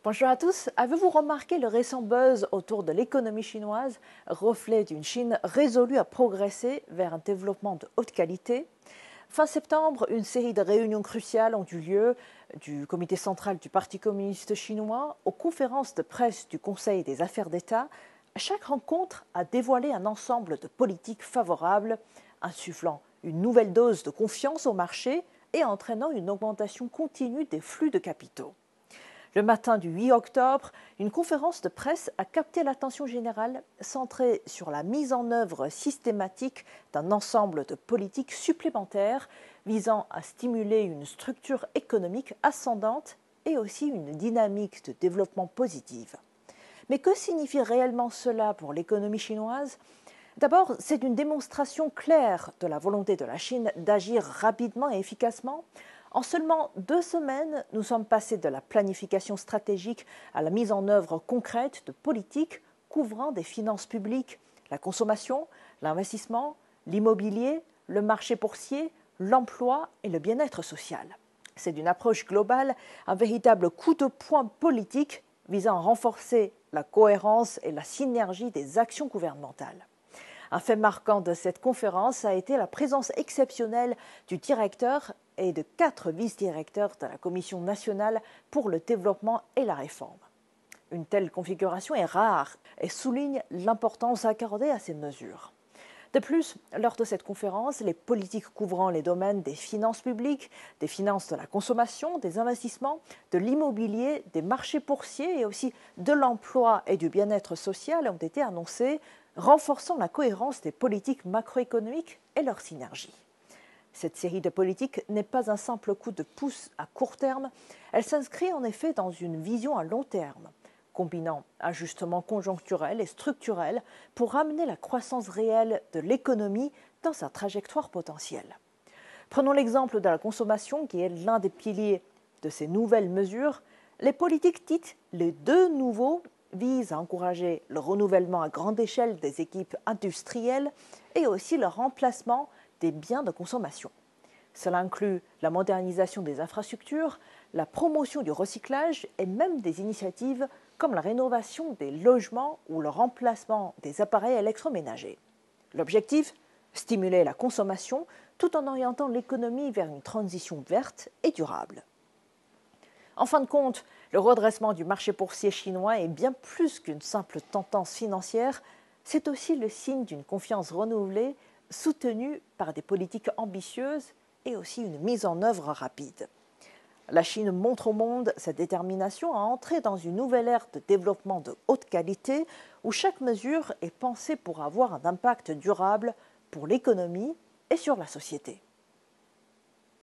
Bonjour à tous. Avez-vous remarqué le récent buzz autour de l'économie chinoise, reflet d'une Chine résolue à progresser vers un développement de haute qualité? Fin septembre, une série de réunions cruciales ont eu lieu, du comité central du Parti communiste chinois aux conférences de presse du Conseil des affaires d'État. Chaque rencontre a dévoilé un ensemble de politiques favorables, insufflant une nouvelle dose de confiance au marché et entraînant une augmentation continue des flux de capitaux. Le matin du 8 octobre, une conférence de presse a capté l'attention générale centrée sur la mise en œuvre systématique d'un ensemble de politiques supplémentaires visant à stimuler une structure économique ascendante et aussi une dynamique de développement positive. Mais que signifie réellement cela pour l'économie chinoise? D'abord, c'est une démonstration claire de la volonté de la Chine d'agir rapidement et efficacement. En seulement 2 semaines, nous sommes passés de la planification stratégique à la mise en œuvre concrète de politiques couvrant des finances publiques, la consommation, l'investissement, l'immobilier, le marché boursier, l'emploi et le bien-être social. C'est d'une approche globale un véritable coup de poing politique visant à renforcer la cohérence et la synergie des actions gouvernementales. Un fait marquant de cette conférence a été la présence exceptionnelle du directeur et de 4 vice-directeurs de la Commission nationale pour le développement et la réforme. Une telle configuration est rare et souligne l'importance accordée à ces mesures. De plus, lors de cette conférence, les politiques couvrant les domaines des finances publiques, des finances de la consommation, des investissements, de l'immobilier, des marchés boursiers et aussi de l'emploi et du bien-être social ont été annoncées, renforçant la cohérence des politiques macroéconomiques et leur synergie. Cette série de politiques n'est pas un simple coup de pouce à court terme, elle s'inscrit en effet dans une vision à long terme, combinant ajustements conjoncturels et structurels pour ramener la croissance réelle de l'économie dans sa trajectoire potentielle. Prenons l'exemple de la consommation qui est l'un des piliers de ces nouvelles mesures. Les politiques dites les 2 nouveaux visent à encourager le renouvellement à grande échelle des équipes industrielles et aussi le remplacement des biens de consommation. Cela inclut la modernisation des infrastructures, la promotion du recyclage et même des initiatives comme la rénovation des logements ou le remplacement des appareils électroménagers. L'objectif, stimuler la consommation tout en orientant l'économie vers une transition verte et durable. En fin de compte, le redressement du marché boursier chinois est bien plus qu'une simple tendance financière, c'est aussi le signe d'une confiance renouvelée, soutenue par des politiques ambitieuses et aussi une mise en œuvre rapide. La Chine montre au monde sa détermination à entrer dans une nouvelle ère de développement de haute qualité où chaque mesure est pensée pour avoir un impact durable pour l'économie et sur la société.